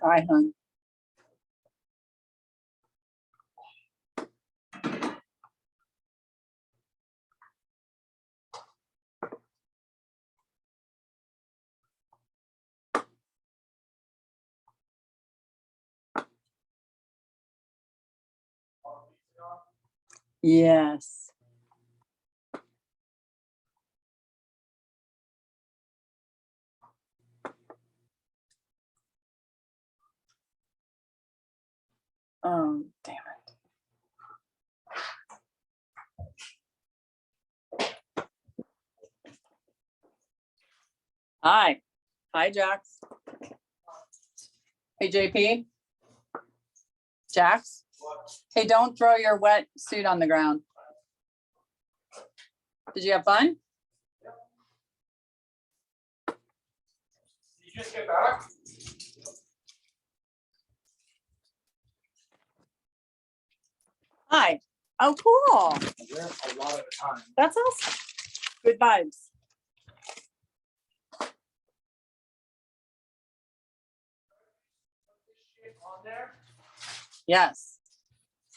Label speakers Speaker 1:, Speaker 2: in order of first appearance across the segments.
Speaker 1: Hi, hon. Yes. Oh, damn it. Hi. Hi, Jax. Hey, JP. Jax. Hey, don't throw your wet suit on the ground. Did you have fun?
Speaker 2: Did you just get back?
Speaker 1: Hi. Oh, cool.
Speaker 2: There a lot of the time.
Speaker 1: That's awesome. Good vibes.
Speaker 2: On there?
Speaker 1: Yes.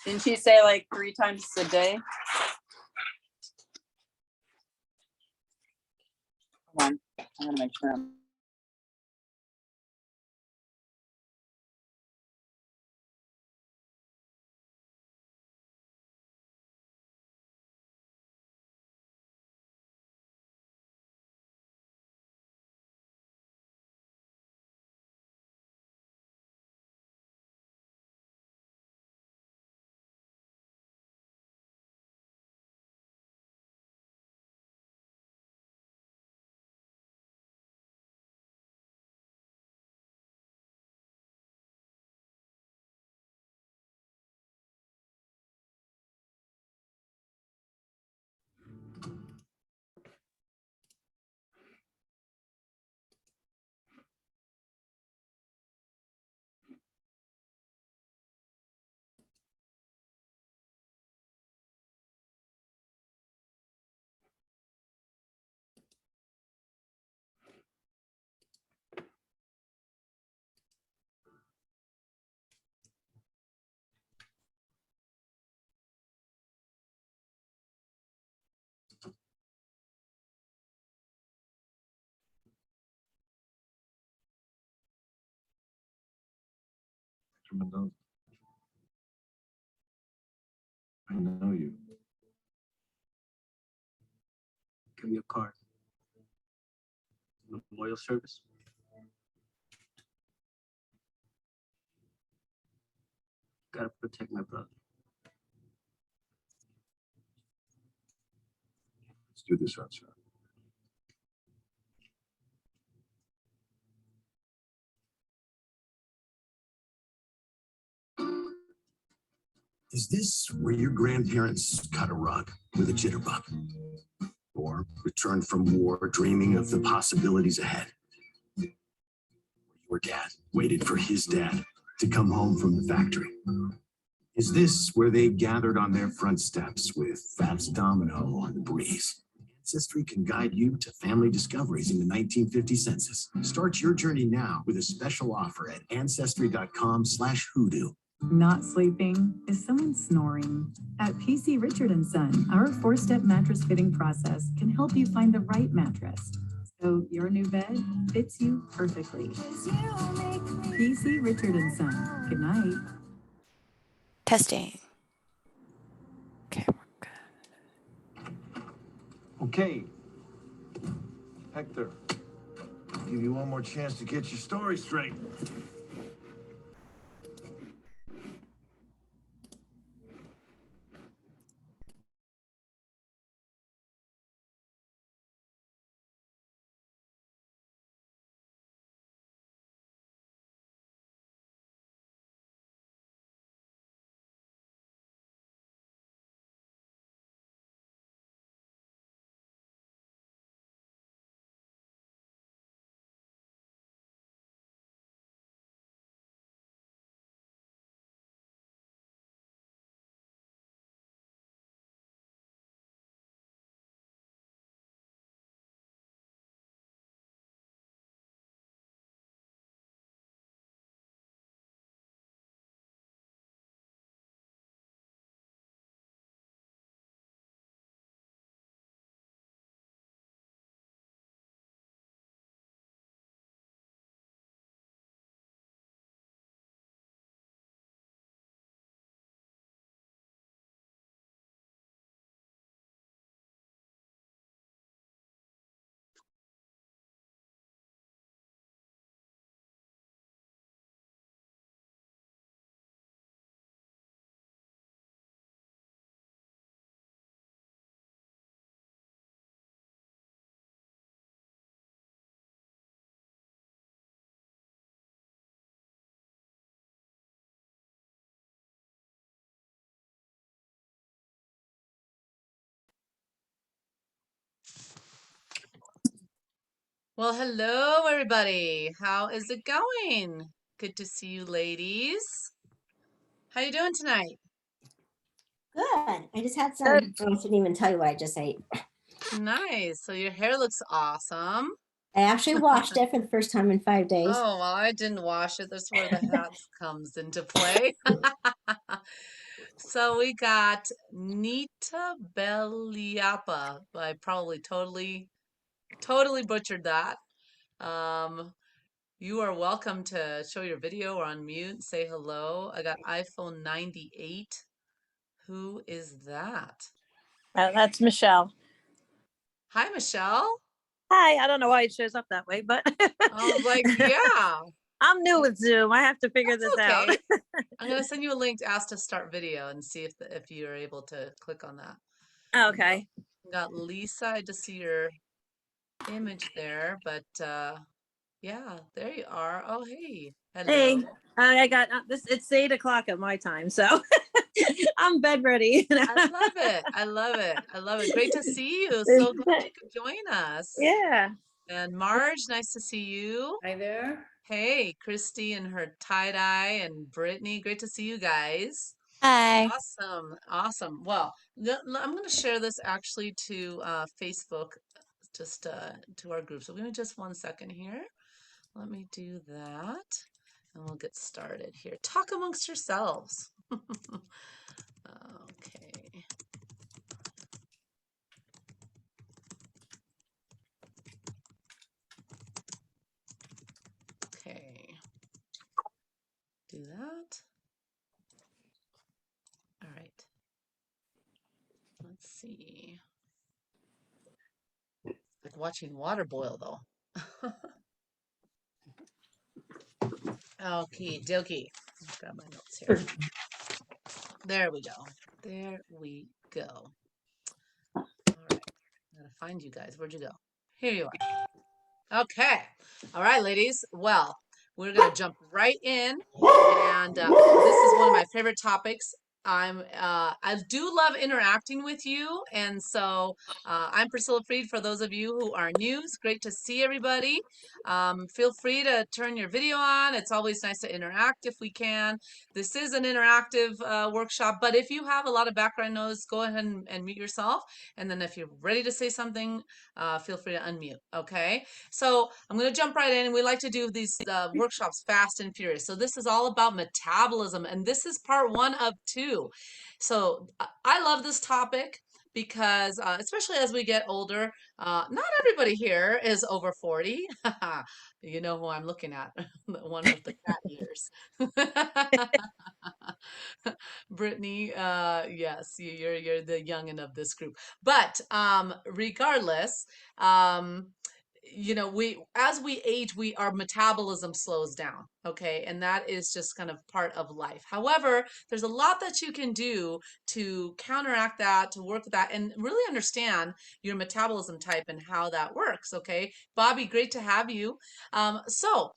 Speaker 1: Didn't she say like 3 times a day? Come on. I gotta make sure I'm.
Speaker 3: Mendoza. I know you.
Speaker 4: Give me a card. Memorial service. Gotta protect my brother.
Speaker 3: Let's do this outside.
Speaker 5: Is this where your grandparents cut a rug with a jitterbug? Or returned from war dreaming of the possibilities ahead? Your dad waited for his dad to come home from the factory. Is this where they gathered on their front steps with Fats Domino on the breeze? Ancestry can guide you to family discoveries in the 1950 census. Start your journey now with a special offer at ancestry.com/hoodoo.
Speaker 6: Not sleeping? Is someone snoring? At PC Richard & Son, our 4-step mattress fitting process can help you find the right mattress, so your new bed fits you perfectly. PC Richard & Son. Good night.
Speaker 7: Testing. Okay, we're good.
Speaker 3: Okay. Hector, I'll give you one more chance to get your story straight.
Speaker 8: Well, hello, everybody. How is it going? Good to see you, ladies. How you doing tonight?
Speaker 9: Good. I just had some. I shouldn't even tell you what I just ate.
Speaker 8: Nice. So your hair looks awesome.
Speaker 9: I actually washed it for the first time in 5 days.
Speaker 8: Oh, well, I didn't wash it. That's where the hats comes into play. So we got Nita Belliapa. I probably totally butchered that. Um, You are welcome to show your video or unmute, say hello. I got iPhone 98. Who is that?
Speaker 10: That's Michelle.
Speaker 8: Hi, Michelle.
Speaker 10: Hi, I don't know why it shows up that way, but
Speaker 8: I was like, yeah,
Speaker 10: I'm new with Zoom. I have to figure
Speaker 8: that's
Speaker 10: this out.
Speaker 8: okay. I'm gonna send you a link to ask to start video and see if you're able to click on that.
Speaker 10: Okay.
Speaker 8: Got Lisa. I just see your image there, but yeah, there you are. Oh, hey, hello.
Speaker 10: Hey, I got this. It's 8 o'clock at my time, so I'm bed ready.
Speaker 8: I love it. I love it. I love it. Great to see you. So glad you could join us.
Speaker 10: Yeah.
Speaker 8: And Marge, nice to see you.
Speaker 1: Hi there.
Speaker 8: Hey, Christy and her tie-dye and Brittany. Great to see you guys.
Speaker 7: Hi.
Speaker 8: Awesome. Awesome. Well, I'm going to share this actually to Facebook, just to our group. So give me just 1 second here. Let me do that. And we'll get started here. Talk amongst yourselves. Okay. Okay. Do that. All right. Let's see. Like watching water boil though. Okay, dokie. Grab my notes here. There we go. There we go. All right. I'm gonna find you guys. Where'd you go? Here you are. Okay. All right, ladies. Well, we're gonna jump right in, and this is one of my favorite topics. I do love interacting with you, and so I'm Priscilla Freed. For those of you who are new, it's great to see everybody. Feel free to turn your video on. It's always nice to interact if we can. This is an interactive workshop, but if you have a lot of background noise, go ahead and mute yourself. And then if you're ready to say something, feel free to unmute. Okay. So I'm going to jump right in. We like to do these workshops fast and furious. So this is all about metabolism, and this is part 1 of 2. So I love this topic because especially as we get older, not everybody here is over 40. You know who I'm looking at, the one with the cat ears. Brittany, yes, you're the youngin of this group. But regardless, you know, as we age, our metabolism slows down, okay? And that is just kind of part of life. However, there's a lot that you can do to counteract that, to work with that, and really understand your metabolism type and how that works, okay? Bobby, great to have you. So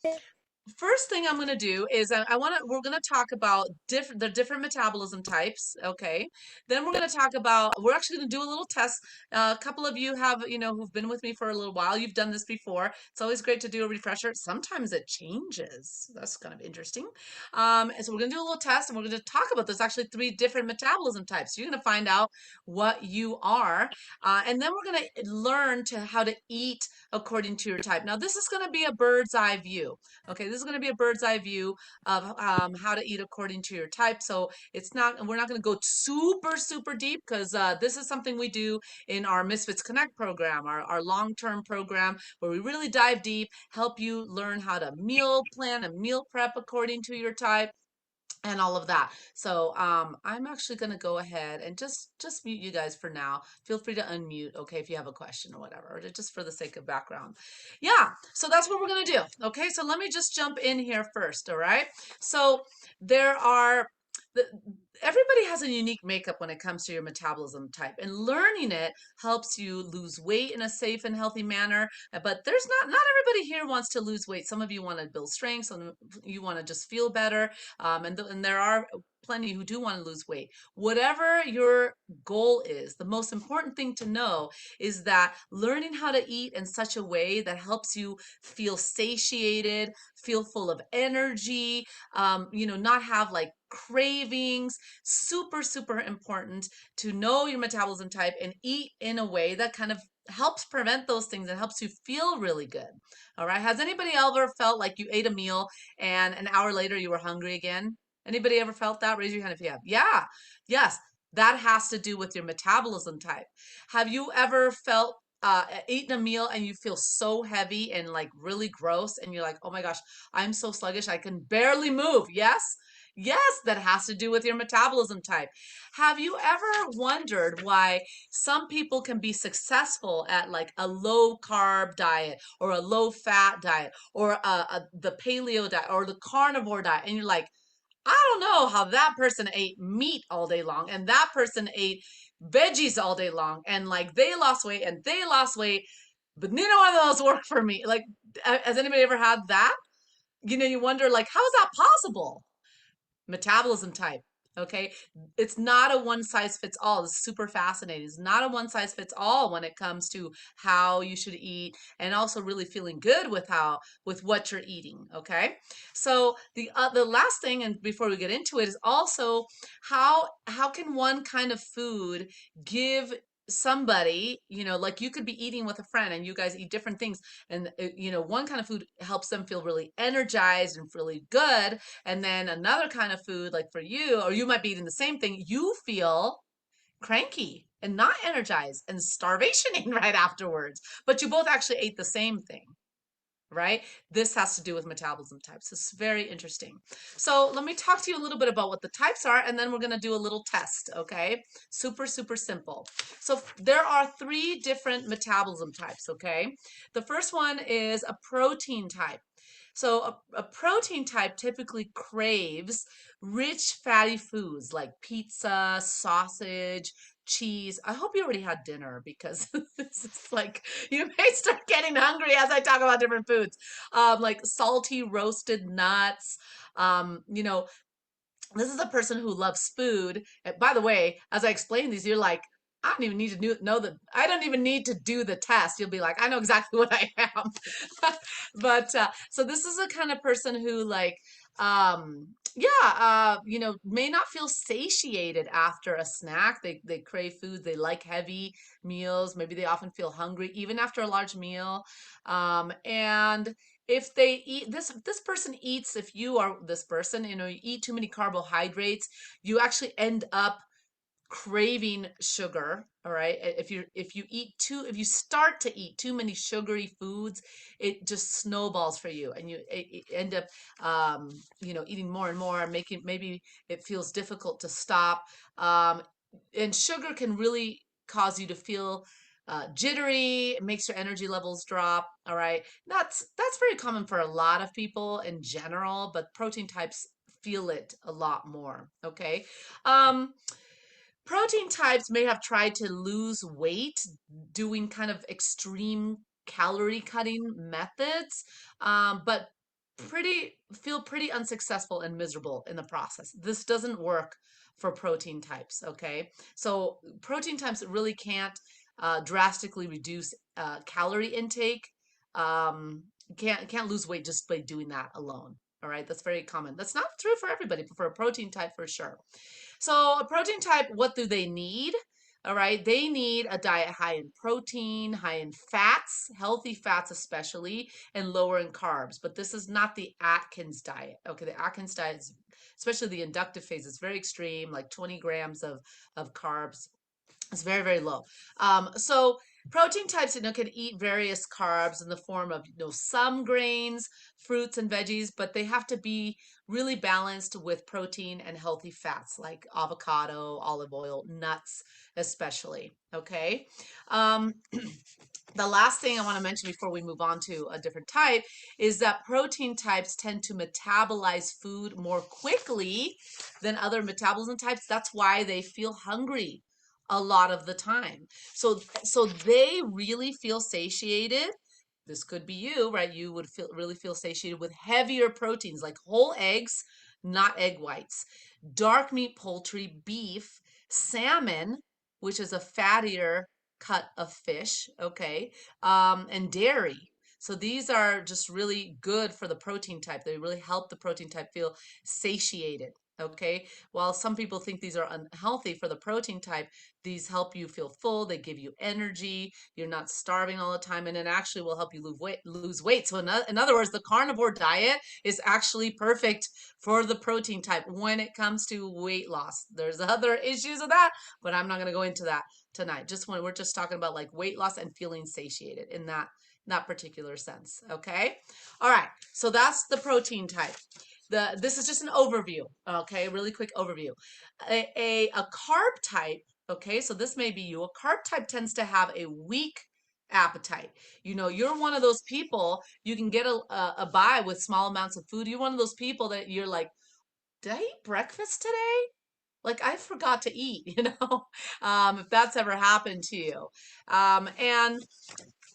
Speaker 8: first thing I'm going to do is we're going to talk about the different metabolism types. Okay. Then we're actually going to do a little test. A couple of you have, who've been with me for a little while. You've done this before. It's always great to do a refresher. Sometimes it changes. That's kind of interesting. And so we're going to do a little test, and we're going to talk about this, actually 3 different metabolism types. You're going to find out what you are. And then we're going to learn how to eat according to your type. Now, this is going to be a bird's eye view. Okay, this is going to be a bird's eye view of how to eat according to your type. So we're not going to go super deep, because this is something we do in our Misfits Connect program, our long-term program, where we really dive deep, help you learn how to meal plan and meal prep according to your type, and all of that. So I'm actually going to go ahead and just mute you guys for now. Feel free to unmute, okay, if you have a question or whatever, or just for the sake of background. Yeah, so that's what we're going to do. Okay, so let me just jump in here first, all right? So everybody has a unique makeup when it comes to your metabolism type, and learning it helps you lose weight in a safe and healthy manner. But there's not everybody here wants to lose weight. Some of you want to build strength, some of you want to just feel better. And there are plenty who do want to lose weight. Whatever your goal is, the most important thing to know is that learning how to eat in such a way that helps you feel satiated, feel full of energy, not have like cravings, super, super important to know your metabolism type and eat in a way that kind of helps prevent those things and helps you feel really good. All right. Has anybody ever felt like you ate a meal and an hour later you were hungry again? Anybody ever felt that? Raise your hand if you have. Yeah. Yes. That has to do with your metabolism type. Have you ever felt eaten a meal and you feel so heavy and like really gross and you're like, oh my gosh, I'm so sluggish, I can barely move? Yes. Yes, that has to do with your metabolism type. Have you ever wondered why some people can be successful at like a low carb diet or a low fat diet or the paleo diet or the carnivore diet? And you're like, I don't know how that person ate meat all day long and that person ate veggies all day long and like they lost weight and they lost weight, but neither one of those worked for me. Like, has anybody ever had that? You wonder like, how is that possible? Metabolism type. Okay. It's not a one size fits all. It's super fascinating. It's not a one size fits all when it comes to how you should eat and also really feeling good with what you're eating. Okay. So the last thing, and before we get into it, is also how can one kind of food give somebody, like you could be eating with a friend and you guys eat different things and one kind of food helps them feel really energized and really good, and then another kind of food, like for you, or you might be eating the same thing, you feel cranky and not energized and starvationing right afterwards, but you both actually ate the same thing. Right? This has to do with metabolism types. It's very interesting. So let me talk to you a little bit about what the types are, and then we're going to do a little test, okay? Super, super simple. So there are 3 different metabolism types, okay? The first one is a protein type. So a protein type typically craves rich fatty foods like pizza, sausage, cheese. I hope you already had dinner because this is like, you may start getting hungry as I talk about different foods. Like salty roasted nuts, this is a person who loves food. And by the way, as I explain these, you're like, I don't even need to know that. I don't even need to do the test. You'll be like, I know exactly what I am. But so this is a kind of person who like, may not feel satiated after a snack. They crave food. They like heavy meals. Maybe they often feel hungry even after a large meal. And if they eat this person eats, if you are this person, you eat too many carbohydrates, you actually end up craving sugar. All right. If you start to eat too many sugary foods, it just snowballs for you and you end up eating more and more, making maybe it feels difficult to stop. And sugar can really cause you to feel jittery. It makes your energy levels drop. All right. That's very common for a lot of people in general, but protein types feel it a lot more. Okay. Protein types may have tried to lose weight doing kind of extreme calorie cutting methods, but feel pretty unsuccessful and miserable in the process. This doesn't work for protein types. Okay, so protein types really can't drastically reduce calorie intake. Can't lose weight just by doing that alone. All right, that's very common. That's not true for everybody, but for a protein type for sure. So a protein type, what do they need? All right, they need a diet high in protein, high in fats, healthy fats especially, and lower in carbs. But this is not the Atkins diet. Okay, the Atkins diet is, especially the inductive phase, is very extreme, like 20 grams of carbs. It's very, very low. So protein types, can eat various carbs in the form of, some grains, fruits, and veggies, but they have to be really balanced with protein and healthy fats like avocado, olive oil, nuts, especially. Okay. The last thing I want to mention before we move on to a different type is that protein types tend to metabolize food more quickly than other metabolism types. That's why they feel hungry a lot of the time. So they really feel satiated. This could be you, right? You would really feel satiated with heavier proteins like whole eggs. not egg whites. Dark meat, poultry, beef, salmon, which is a fattier cut of fish, okay, and dairy. So these are just really good for the protein type. They really help the protein type feel satiated. Okay, while some people think these are unhealthy for the protein type, these help you feel full. They give you energy. You're not starving all the time, and it actually will help you lose weight. So in other words, the carnivore diet is actually perfect for the protein type when it comes to weight loss. There's other issues with that, but I'm not going to go into that tonight. Just when we're just talking about like weight loss and feeling satiated in that particular sense. Okay. All right. So that's the protein type. This is just an overview. Okay. Really quick overview. A carb type. Okay. So this may be you. A carb type tends to have a weak appetite. You know, you're one of those people, you can get a buy with small amounts of food. You're one of those people that you're like, did I eat breakfast today? Like I forgot to eat, you know, if that's ever happened to you. And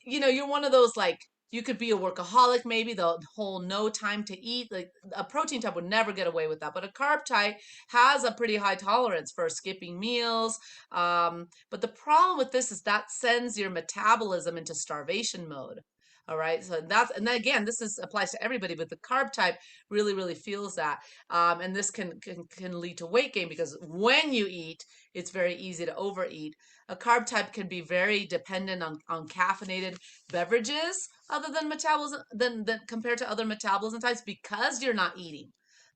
Speaker 8: you know, you're one of those like you could be a workaholic, maybe the whole no time to eat. Like a protein type would never get away with that, but a carb type has a pretty high tolerance for skipping meals. But the problem with this is that sends your metabolism into starvation mode. All right, so that's, and then again, this is applies to everybody, but the carb type really feels that, and this can lead to weight gain because when you eat, it's very easy to overeat. A carb type can be very dependent on caffeinated beverages other than metabolism than compared to other metabolism types because you're not eating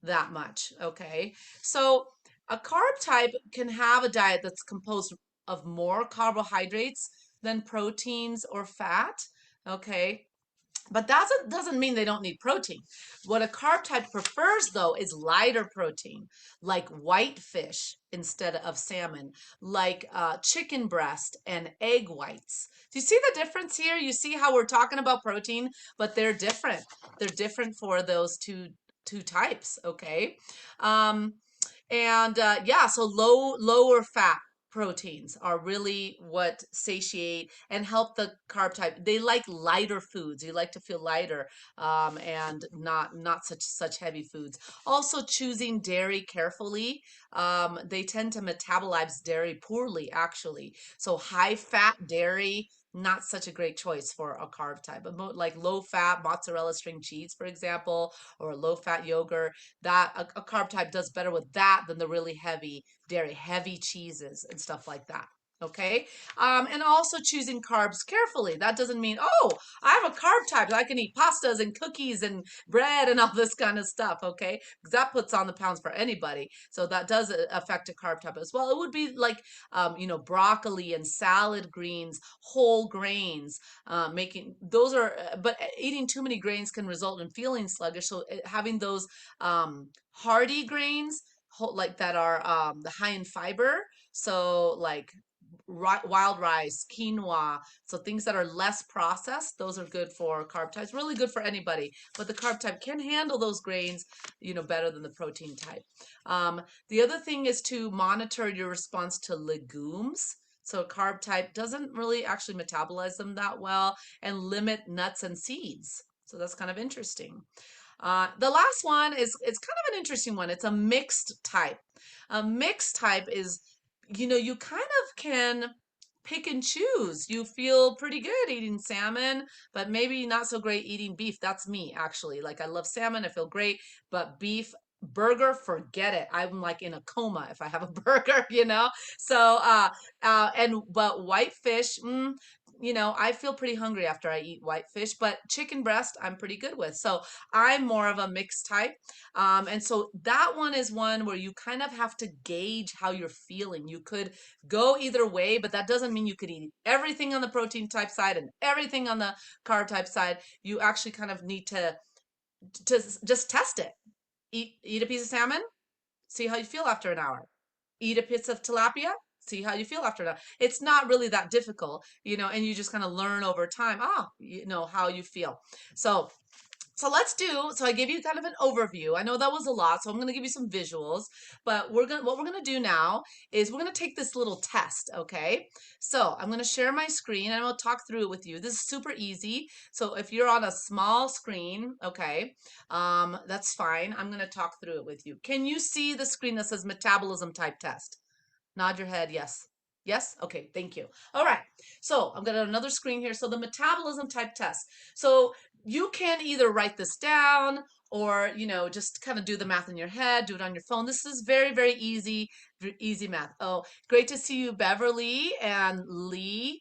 Speaker 8: that much. Okay. So a carb type can have a diet that's composed of more carbohydrates than proteins or fat. Okay. But that doesn't mean they don't need protein. What a carb type prefers, though, is lighter protein, like white fish instead of salmon, like chicken breast and egg whites. Do you see the difference here? You see how we're talking about protein, but they're different. They're different for those two types. Okay, and yeah, so lower fat proteins are really what satiate and help the carb type. They like lighter foods. You like to feel lighter, and not such heavy foods. Also, choosing dairy carefully. They tend to metabolize dairy poorly, actually. So high fat dairy, not such a great choice for a carb type. But like low fat mozzarella string cheese, for example, or low fat yogurt, that a carb type does better with that than the really heavy dairy, heavy cheeses and stuff like that. Okay. And also choosing carbs carefully. That doesn't mean, oh, I have a carb type. I can eat pastas and cookies and bread and all this kind of stuff. Okay. Because that puts on the pounds for anybody. So that does affect a carb type as well. It would be like, you know, broccoli and salad greens, whole grains, making those are, but eating too many grains can result in feeling sluggish. So having those hearty grains, like that are the high in fiber, so like wild rice, quinoa, so things that are less processed, those are good for carb types, really good for anybody, but the carb type can handle those grains, you know, better than the protein type. The other thing is to monitor your response to legumes. So a carb type doesn't really actually metabolize them that well, and limit nuts and seeds. So that's kind of interesting. The last one is, it's kind of an interesting one. It's a mixed type. A mixed type is, you know, you kind of can pick and choose. You feel pretty good eating salmon, but maybe not so great eating beef. That's me, actually. Like I love salmon, I feel great, but beef, burger, forget it. I'm like in a coma if I have a burger, you know? So, but white fish, you know, I feel pretty hungry after I eat white fish, but chicken breast I'm pretty good with. So I'm more of a mixed type. And so that one is one where you kind of have to gauge how you're feeling. You could go either way, but that doesn't mean you could eat everything on the protein type side and everything on the carb type side. You actually kind of need to just test it. Eat a piece of salmon, see how you feel after an hour. Eat a piece of tilapia, see how you feel after that. It's not really that difficult, you know, and you just kind of learn over time, you know, how you feel. So So I gave you kind of an overview. I know that was a lot, so I'm going to give you some visuals, but what we're going to do now is we're going to take this little test, okay? So I'm going to share my screen and I'll talk through it with you. This is super easy. So if you're on a small screen, okay, that's fine. I'm going to talk through it with you. Can you see the screen that says metabolism type test? Nod your head, yes. Yes? Okay, thank you. All right, so I've got another screen here. So the metabolism type test. So you can either write this down or, just kind of do the math in your head, do it on your phone. This is very, very easy, easy math. Oh, great to see you, Beverly and Lee.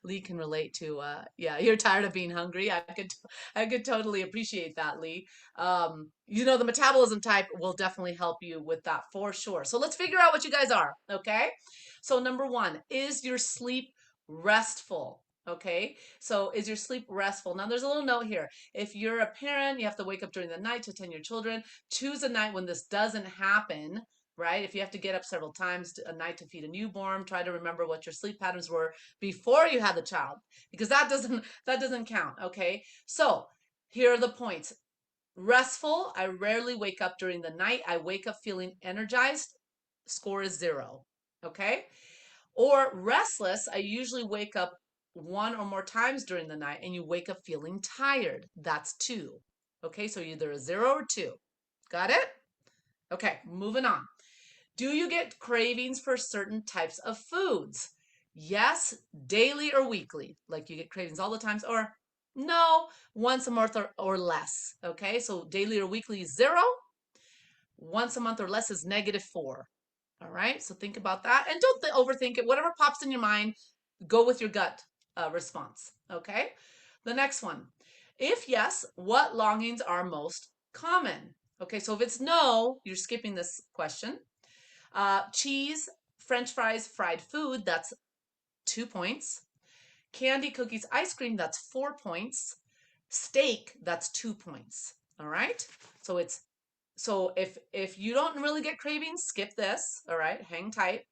Speaker 8: Lee can relate to, yeah, you're tired of being hungry. I could totally appreciate that, Lee. The metabolism type will definitely help you with that for sure. So let's figure out what you guys are, okay? So number one, is your sleep restful? Okay, so is your sleep restful? Now there's a little note here. If you're a parent, you have to wake up during the night to attend your children. Choose a night when this doesn't happen, right? If you have to get up several times a night to feed a newborn, try to remember what your sleep patterns were before you had the child, because that doesn't count, okay? So here are the points. Restful, I rarely wake up during the night. I wake up feeling energized. Score is 0. Okay? Or restless, I usually wake up one or more times during the night and you wake up feeling tired. That's 2. Okay, so either a 0 or 2. Got it? Okay, moving on. Do you get cravings for certain types of foods? Yes, daily or weekly. Like you get cravings all the times, or no, once a month or less. Okay, so daily or weekly is 0. Once a month or less is -4. All right, so think about that and don't overthink it. Whatever pops in your mind, go with your gut response. Okay, the next one. If yes, what longings are most common? Okay, so if it's no, you're skipping this question. Cheese, French fries, fried food, that's 2 points. Candy, cookies, ice cream, that's 4 points. Steak, that's 2 points. All right. So if you don't really get cravings, skip this. All right. Hang tight.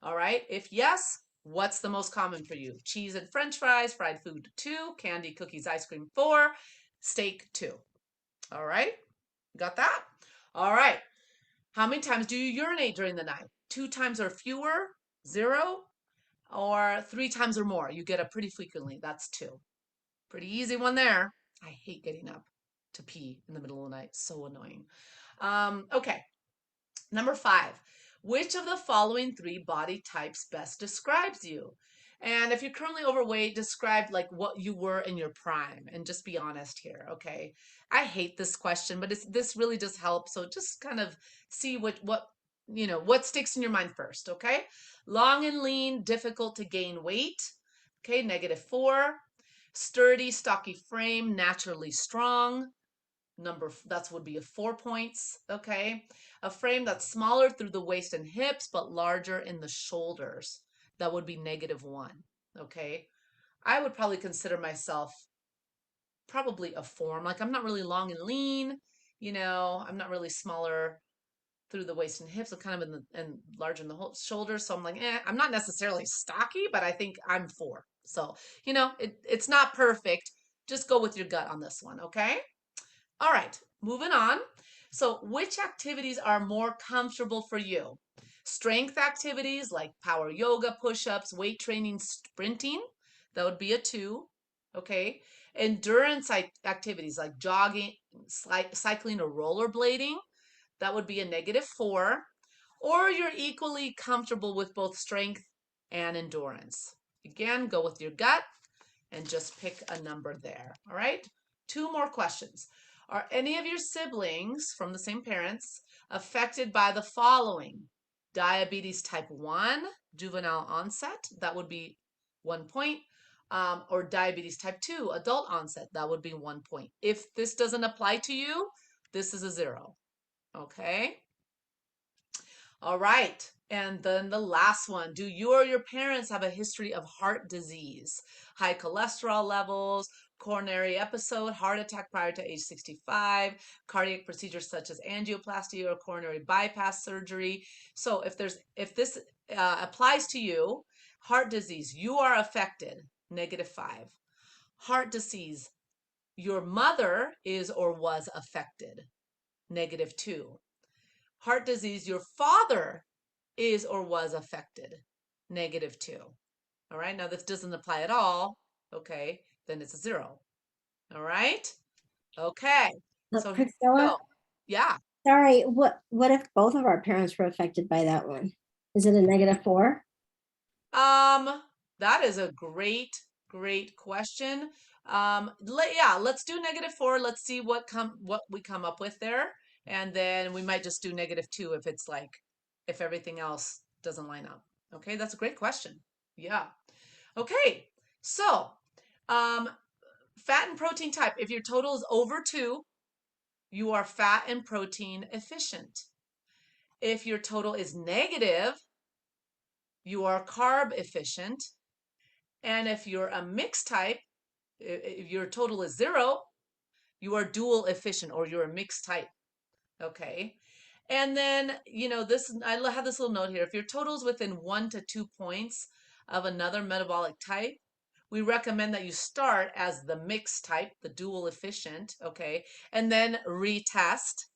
Speaker 8: All right. If yes, what's the most common for you? Cheese and French fries, fried food 2, candy, cookies, ice cream 4, steak 2. All right. Got that? All right. How many times do you urinate during the night? 2 times or fewer, 0, or 3 times or more. You get up pretty frequently. That's 2. Pretty easy one there. I hate getting up to pee in the middle of the night. So annoying. Okay. Number 5. Which of the following 3 body types best describes you? And if you're currently overweight, describe like what you were in your prime and just be honest here, okay? I hate this question, but this really does help. So just kind of see what sticks in your mind first, okay? Long and lean, difficult to gain weight, okay, -4. Sturdy, stocky frame, naturally strong. That would be a 4 points, okay? A frame that's smaller through the waist and hips, but larger in the shoulders. That would be -1, okay? I would probably consider myself probably a form. Like I'm not really long and lean, I'm not really smaller through the waist and hips. I'm kind of and larger in the whole shoulders. So I'm like, I'm not necessarily stocky, but I think I'm 4. So, it's not perfect. Just go with your gut on this one, okay? All right, moving on. So which activities are more comfortable for you? Strength activities like power yoga, push-ups, weight training, sprinting, that would be a 2, okay? Endurance activities like jogging, cycling, or rollerblading, that would be a -4. Or you're equally comfortable with both strength and endurance. Again, go with your gut and just pick a number there, all right? 2 more questions. Are any of your siblings from the same parents affected by the following? Diabetes type 1, juvenile onset, that would be 1 point. Or diabetes type 2, adult onset, that would be 1 point. If this doesn't apply to you, this is a 0. Okay. All right. And then the last one. Do you or your parents have a history of heart disease? High cholesterol levels, coronary episode, heart attack prior to age 65, cardiac procedures such as angioplasty or coronary bypass surgery. So if this applies to you, heart disease, you are affected, -5. Heart disease, Your mother is or was affected, -2. Heart disease, your father is or was affected, -2. All right, now this doesn't apply at all. Okay, then it's a 0. All right, okay.
Speaker 9: Look,
Speaker 8: So here we
Speaker 9: Priscilla,
Speaker 8: go. Yeah.
Speaker 9: sorry, what if both of our parents were affected by that one? Is it a -4?
Speaker 8: That is a great question. Yeah, let's do -4. Let's see what we come up with there. And then we might just do -2 if it's like, if everything else doesn't line up. Okay, that's a great question. Yeah. Okay, so fat and protein type. If your total is over 2, you are fat and protein efficient. If your total is negative, you are carb efficient. And if you're a mixed type, if your total is 0, you are dual efficient, or you're a mixed type. Okay. And then, I have this little note here. If your total is within 1 to 2 points of another metabolic type, we recommend that you start as the mixed type, the dual efficient, okay, and then retest,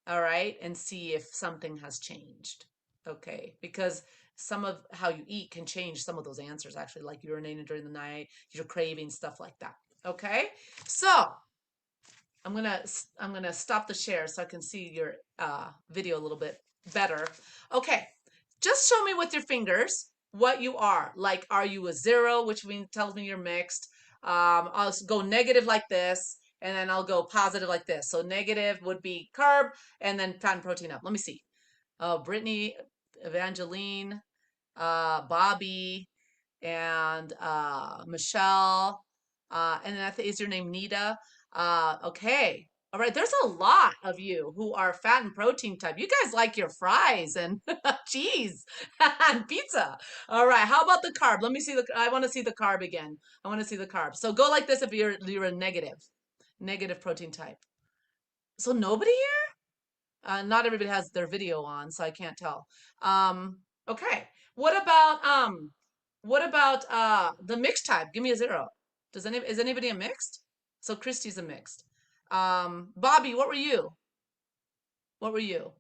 Speaker 8: all right, and see if something has changed, okay, because some of how you eat can change some of those answers, actually, like urinating during the night, your craving, stuff like that. Okay, so I'm gonna stop the share so I can see your video a little bit better. Okay, just show me with your fingers what you are. Like, are you a 0, which tells me you're mixed? I'll go negative like this, and then I'll go positive like this. So negative would be carb, and then fat and protein up. Let me see. Brittany, Evangeline, Bobby, and Michelle, and then is your name Nita? Okay. All right, there's a lot of you who are fat and protein type. You guys like your fries and cheese and pizza. All right, how about the carb? Let me see I want to see the carb again. I want to see the carb. So go like this if you're a negative protein type. So nobody here? Not everybody has their video on, so I can't tell. Okay. What about the mixed type? Give me a 0. Is anybody a mixed? So Christy's a mixed. Bobby, what were you? What were you?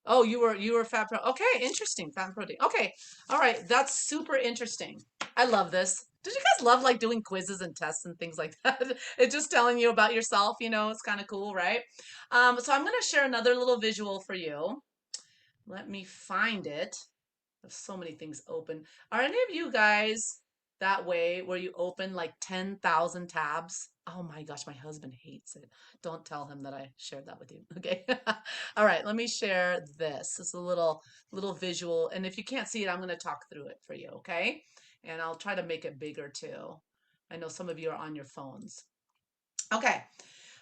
Speaker 8: Oh, you were fat pro. Okay, interesting. Fat and protein. Okay. All right. That's super interesting. I love this. Did you guys love like doing quizzes and tests and things like that? It's just telling you about yourself, it's kind of cool, right? So I'm going to share another little visual for you. Let me find it. I have so many things open. Are any of you guys that way where you open like 10,000 tabs? Oh my gosh, my husband hates it. Don't tell him that I shared that with you. Okay. All right, let me share this. It's a little visual. And if you can't see it, I'm going to talk through it for you. Okay. And I'll try to make it bigger too. I know some of you are on your phones. Okay.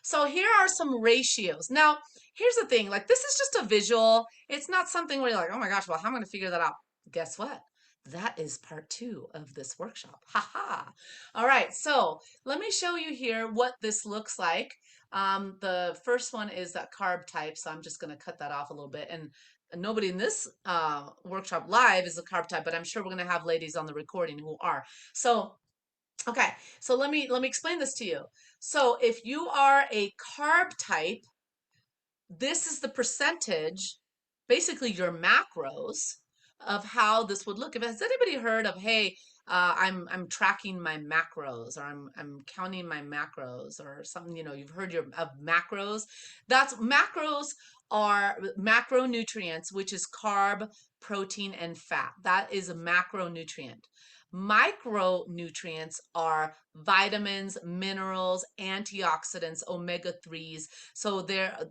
Speaker 8: So here are some ratios. Now, here's the thing, like this is just a visual. It's not something where you're like, oh my gosh, well, how am I going to figure that out? Guess what? That is part 2 of this workshop. Ha. All right, so let me show you here what this looks like. The first one is that carb type, so I'm just going to cut that off a little bit. And nobody in this workshop live is a carb type, but I'm sure we're going to have ladies on the recording who are. So okay, so let me explain this to you. So if you are a carb type, this is the percentage, basically your macros of how this would look. Has anybody heard of, hey, I'm tracking my macros, or I'm counting my macros, or something? You've heard of macros. Macros are macronutrients, which is carb, protein, and fat. That is a macronutrient. Micronutrients are vitamins, minerals, antioxidants, omega-3s. So they're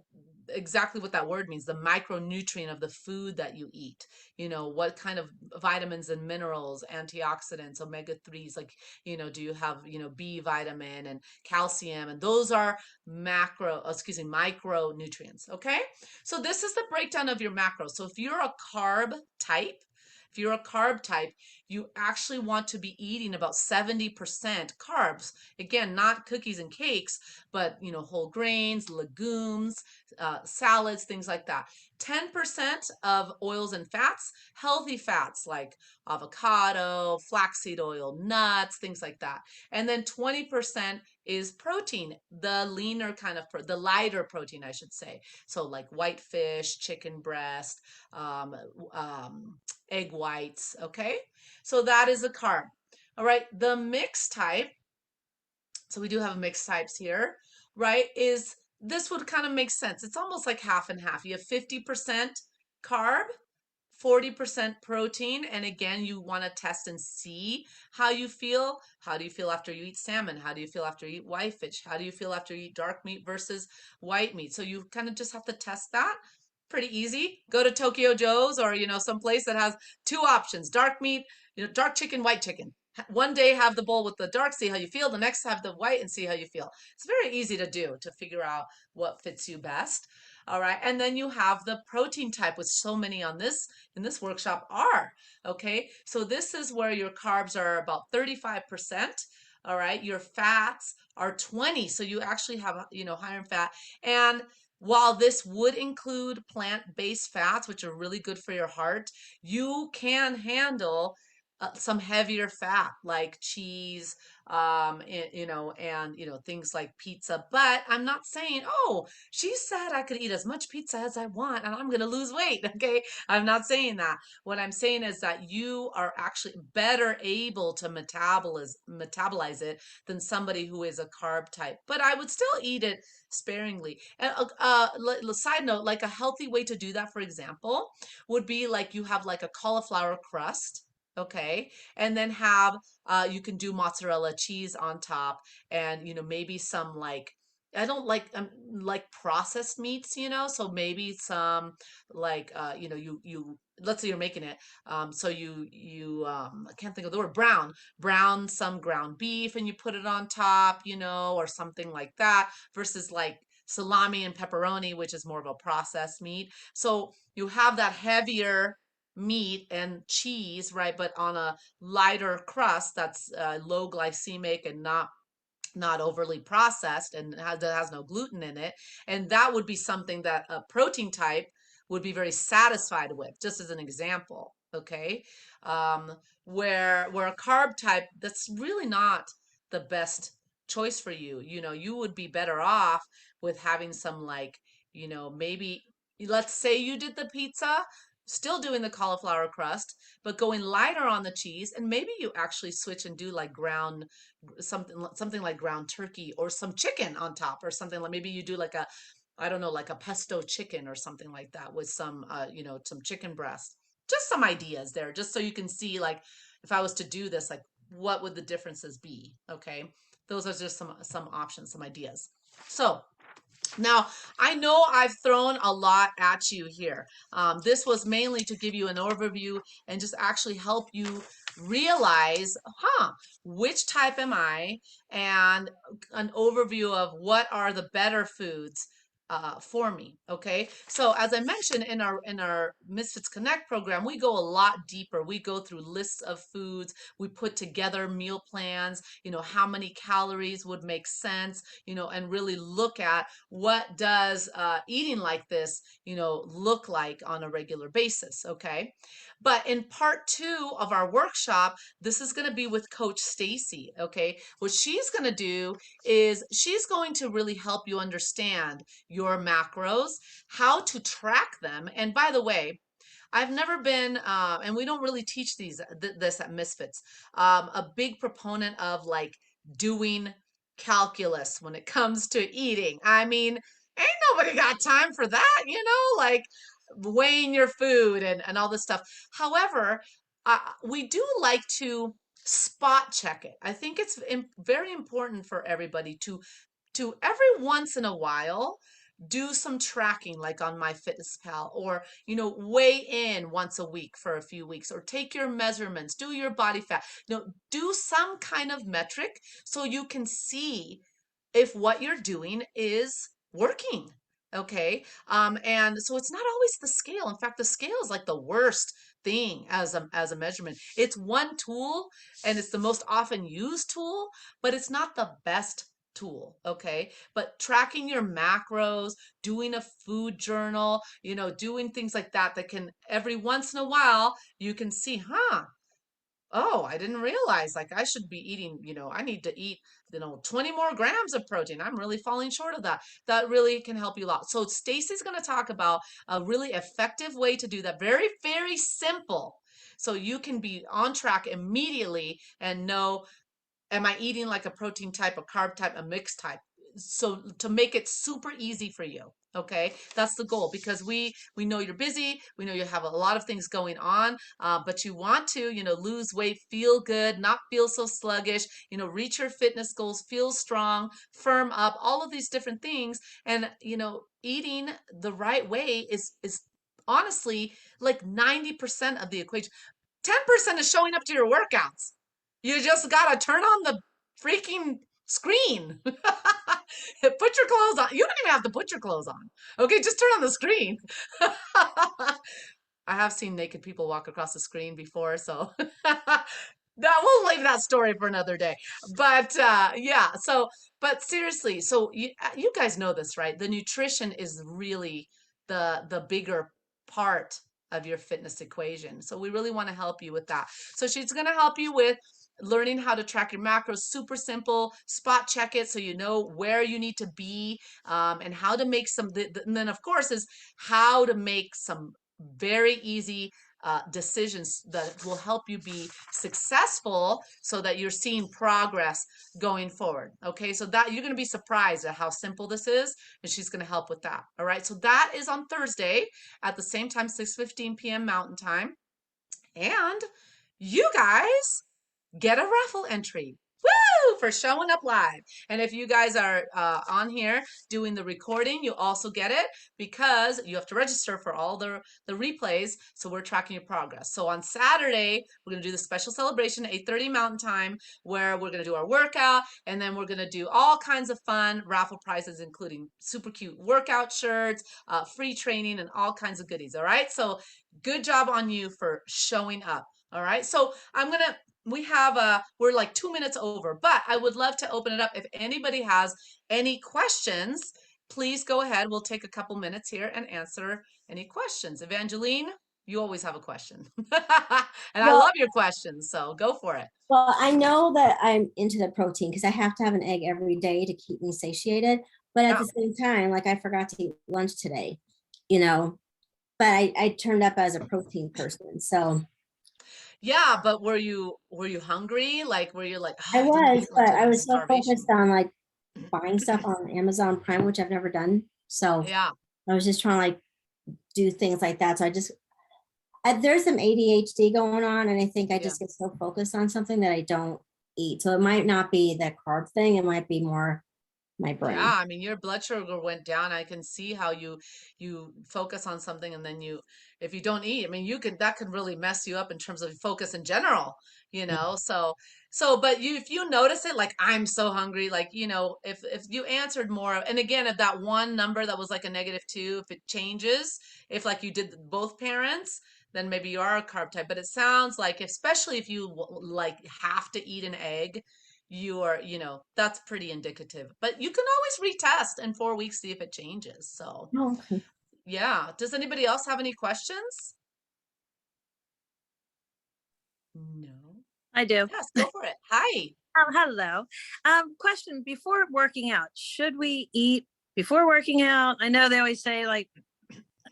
Speaker 8: exactly what that word means, the micronutrient of the food that you eat. What kind of vitamins and minerals, antioxidants, omega-3s, like, do you have, B vitamin and calcium, and those are micronutrients. Okay. So this is the breakdown of your macros. So if you're a carb type, you actually want to be eating about 70% carbs. Again, not cookies and cakes, but whole grains, legumes, salads, things like that. 10% of oils and fats, healthy fats like avocado, flaxseed oil, nuts, things like that. And then 20% is protein, the leaner kind of, the lighter protein, I should say. So like white fish, chicken breast, um, egg whites, okay? So that is a carb. All right, the mixed type, so we do have mixed types here, right? Is this would kind of make sense. It's almost like half and half. You have 50% carb, 40% protein. And again, you want to test and see how you feel. How do you feel after you eat salmon? How do you feel after you eat whitefish? How do you feel after you eat dark meat versus white meat? So you kind of just have to test that. Pretty easy. Go to Tokyo Joe's or, some place that has two options, dark meat, dark chicken, white chicken. One day have the bowl with the dark, see how you feel. The next have the white and see how you feel. It's very easy to do to figure out what fits you best. All right. And then you have the protein type, which so many on this in this workshop are. Okay. So this is where your carbs are about 35%. All right. Your fats are 20. So you actually have, higher in fat. And while this would include plant-based fats, which are really good for your heart, you can handle some heavier fat like cheese, and things like pizza. But I'm not saying, oh, she said I could eat as much pizza as I want and I'm going to lose weight. Okay, I'm not saying that. What I'm saying is that you are actually better able to metabolize it than somebody who is a carb type. But I would still eat it sparingly. And side note, like a healthy way to do that, for example, would be like you have like a cauliflower crust. Okay. And then have, you can do mozzarella cheese on top and, maybe some I don't like processed meats, so maybe some like, let's say you're making it. So I can't think of the word brown, some ground beef and you put it on top, or something like that versus like salami and pepperoni, which is more of a processed meat. So you have that heavier meat and cheese, right? But on a lighter crust that's low glycemic and not overly processed and that has no gluten in it. And that would be something that a protein type would be very satisfied with, just as an example. Okay. Where a carb type, that's really not the best choice for you. You would be better off with having some maybe let's say you did the pizza, still doing the cauliflower crust, but going lighter on the cheese, and maybe you actually switch and do like ground something like ground turkey or some chicken on top or something. Like maybe you do like a, I don't know, like a pesto chicken or something like that with some some chicken breast. Just some ideas there, just so you can see, like, if I was to do this, like what would the differences be? Okay, those are just some options, some ideas. So now, I know I've thrown a lot at you here. This was mainly to give you an overview and just actually help you realize, which type am I, and an overview of what are the better foods for me. Okay, so as I mentioned in our Misfits Connect program, we go a lot deeper. We go through lists of foods. We put together meal plans. How many calories would make sense. And really look at what does eating like this, look like on a regular basis. Okay, but in part 2 of our workshop, this is going to be with Coach Stacy. Okay, what she's going to do is she's going to really help you understand your macros, how to track them. And by the way, I've never been, and we don't really teach this at Misfits, a big proponent of like doing calculus when it comes to eating. I mean, ain't nobody got time for that, like weighing your food and all this stuff. However, we do like to spot check it. I think it's very important for everybody to every once in a while do some tracking, like on MyFitnessPal, or weigh in once a week for a few weeks, or take your measurements, do your body fat, do some kind of metric so you can see if what you're doing is working. Okay, and so it's not always the scale. In fact, the scale is like the worst thing as a measurement. It's one tool and it's the most often used tool, but it's not the best tool. Okay, but tracking your macros, doing a food journal, doing things like that can every once in a while you can see, oh, I didn't realize like I should be eating, I need to eat, 20 more grams of protein. I'm really falling short of that. That really can help you a lot. So Stacy's going to talk about a really effective way to do that. Very, very simple. So you can be on track immediately and know, am I eating like a protein type, a carb type, a mixed type? So to make it super easy for you. Okay, that's the goal, because we know you're busy, we know you have a lot of things going on, but you want to lose weight, feel good, not feel so sluggish, reach your fitness goals, feel strong, firm up, all of these different things. And eating the right way is honestly like 90% of the equation. 10% is showing up to your workouts. You just gotta turn on the freaking screen. Put your clothes on. You don't even have to put your clothes on. Okay, just turn on the screen. I have seen naked people walk across the screen before, so that we'll leave that story for another day. But yeah, but seriously, so you guys know this, right? The nutrition is really the bigger part of your fitness equation. So we really want to help you with that. So she's going to help you with learning how to track your macros. Super simple. Spot check it so you know where you need to be, and how to make some. And then of course is how to make some very easy decisions that will help you be successful, so that you're seeing progress going forward. Okay, so that you're going to be surprised at how simple this is, and she's going to help with that. All right, so that is on Thursday at the same time, 6:15 p.m. Mountain Time. And you guys get a raffle entry. Woo! For showing up live. And if you guys are on here doing the recording, you also get it, because you have to register for all the replays. So we're tracking your progress. So on Saturday, we're going to do the special celebration, 8:30 Mountain Time, where we're going to do our workout. And then we're going to do all kinds of fun raffle prizes, including super cute workout shirts, free training, and all kinds of goodies. All right. So good job on you for showing up. All right. So we're like 2 minutes over, but I would love to open it up. If anybody has any questions, please go ahead. We'll take a couple minutes here and answer any questions. Evangeline, you always have a question. And I love your questions, so go for it.
Speaker 9: Well, I know that I'm into the protein because I have to have an egg every day to keep me satiated. But at the same time, like I forgot to eat lunch today, but I turned up as a protein person. So
Speaker 8: yeah, but were you hungry? Like, were you like,
Speaker 9: I
Speaker 8: oh, I didn't
Speaker 9: was,
Speaker 8: eat
Speaker 9: but
Speaker 8: lunch,
Speaker 9: I
Speaker 8: and
Speaker 9: was so
Speaker 8: starvation?
Speaker 9: focused on like buying stuff on Amazon Prime, which I've never done. So
Speaker 8: Yeah.
Speaker 9: I was just trying to like do things like that. So there's some ADHD going on, and I think I just get so focused on something that I don't eat. So it might not be that carb thing. It might be more my brain.
Speaker 8: Yeah, I mean, your blood sugar went down. I can see how you focus on something, and then if you don't eat, I mean, that can really mess you up in terms of focus in general, but if you notice it, like I'm so hungry, like, if you answered more, and again, if that one number that was like a -2, if it changes, if like you did both parents, then maybe you are a carb type. But it sounds like, especially if you like have to eat an egg, that's pretty indicative. But you can always retest in 4 weeks, see if it changes. So
Speaker 9: Okay.
Speaker 8: yeah. Does anybody else have any questions? No.
Speaker 10: I do.
Speaker 8: Yes, go for it. Hi.
Speaker 10: Hello. Question: before working out, should we eat before working out? I know they always say like,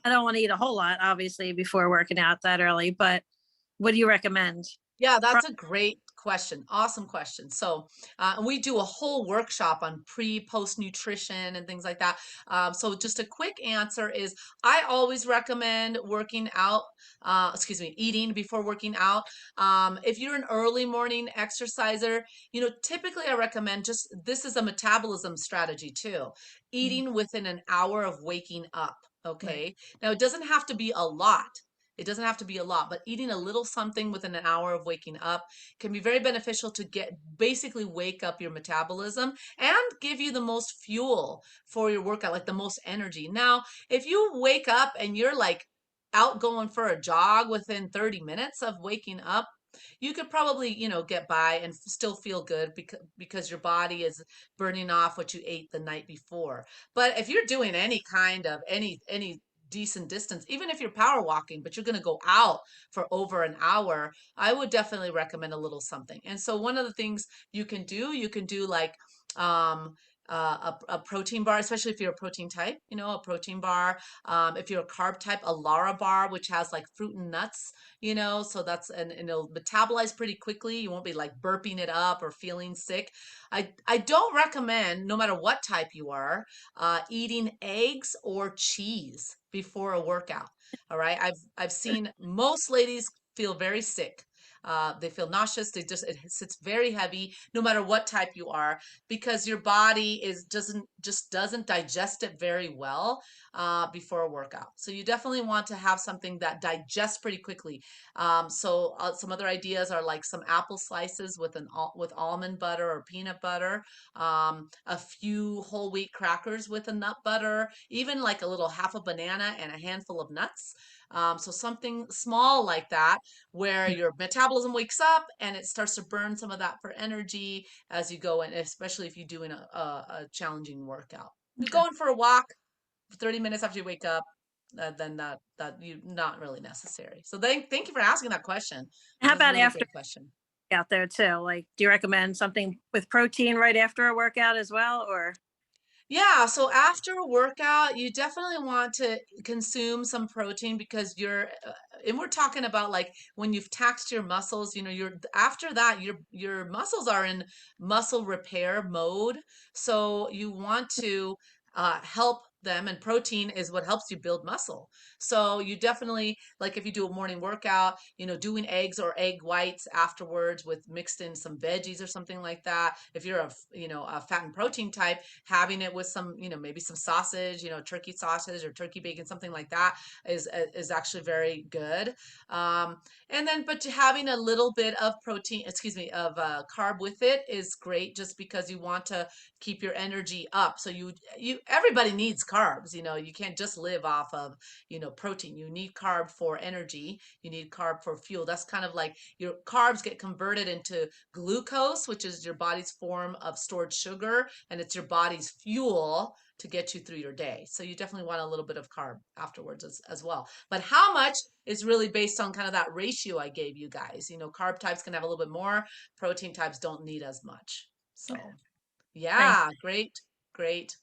Speaker 10: I don't want to eat a whole lot, obviously, before working out that early, but what do you recommend?
Speaker 8: Yeah, that's a great question. Awesome question. So, we do a whole workshop on post nutrition and things like that. So just a quick answer is I always recommend eating before working out. If you're an early morning exerciser, typically I recommend this is a metabolism strategy too, eating within an hour of waking up. Okay. Now it doesn't have to be a lot. It doesn't have to be a lot, but eating a little something within an hour of waking up can be very beneficial to basically wake up your metabolism and give you the most fuel for your workout, like the most energy. Now, if you wake up and you're like out going for a jog within 30 minutes of waking up, you could probably, get by and still feel good because your body is burning off what you ate the night before. But if you're doing any kind of any decent distance, even if you're power walking, but you're going to go out for over an hour, I would definitely recommend a little something. And so one of the things you can do like a protein bar, especially if you're a protein type, a protein bar. If you're a carb type, a Lara bar, which has like fruit and nuts, so that's, and it'll metabolize pretty quickly. You won't be like burping it up or feeling sick. I don't recommend, no matter what type you are, eating eggs or cheese before a workout. All right. I've seen most ladies feel very sick. They feel nauseous. It sits very heavy, no matter what type you are, because your body doesn't digest it very well before a workout. So you definitely want to have something that digests pretty quickly. So some other ideas are like some apple slices with almond butter or peanut butter, a few whole wheat crackers with a nut butter, even like a little half a banana and a handful of nuts. So something small like that, where your metabolism wakes up and it starts to burn some of that for energy as you go in, especially if you're doing a challenging workout. You're going for a walk 30 minutes after you wake up, then that you not really necessary. So thank you for asking that question.
Speaker 10: How about
Speaker 8: really
Speaker 10: after
Speaker 8: great question.
Speaker 10: out there too? Like, do you recommend something with protein right after a workout as well, or?
Speaker 8: Yeah, so after a workout, you definitely want to consume some protein because and we're talking about like when you've taxed your muscles, after that, your muscles are in muscle repair mode. So you want to help them, and protein is what helps you build muscle. So you definitely, like if you do a morning workout, doing eggs or egg whites afterwards with mixed in some veggies or something like that. If you're a fat and protein type, having it with some, maybe some sausage, turkey sausage or turkey bacon, something like that is actually very good. And then, but having a little bit of protein, of carb with it is great, just because you want to keep your energy up. So everybody needs carbs. You can't just live off of, protein. You need carb for energy. You need carb for fuel. That's kind of like your carbs get converted into glucose, which is your body's form of stored sugar, and it's your body's fuel to get you through your day. So you definitely want a little bit of carb afterwards as well. But how much is really based on kind of that ratio I gave you guys. Carb types can have a little bit more, protein types don't need as much. So yeah, great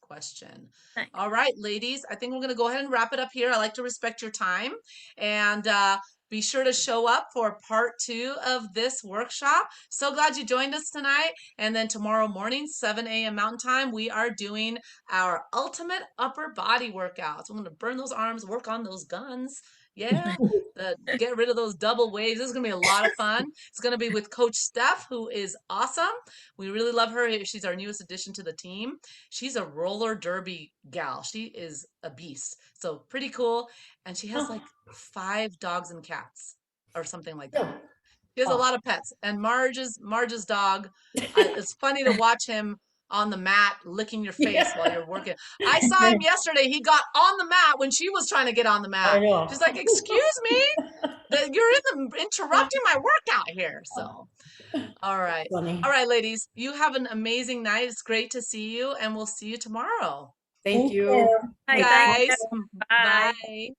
Speaker 8: question.
Speaker 10: Thanks.
Speaker 8: All right, ladies, I think we're going to go ahead and wrap it up here. I like to respect your time, and be sure to show up for part 2 of this workshop. So glad you joined us tonight. And then tomorrow morning, 7 a.m. Mountain Time, we are doing our ultimate upper body workouts. We're going to burn those arms, work on those guns. Yeah, get rid of those double waves. This is going to be a lot of fun. It's going to be with Coach Steph, who is awesome. We really love her. She's our newest addition to the team. She's a roller derby gal. She is a beast. So pretty cool. And she has like 5 dogs and cats or something like that. She has a lot of pets. And Marge's dog, it's funny to watch him on the mat licking your face while you're working. I saw him yesterday. He got on the mat when she was trying to get on the mat. She's like, excuse me, you're interrupting my workout here. So, all right. All right, ladies, you have an amazing night. It's great to see you, and we'll see you tomorrow.
Speaker 11: Thank you.
Speaker 10: Hey,
Speaker 8: Guys,
Speaker 10: Bye.
Speaker 8: bye.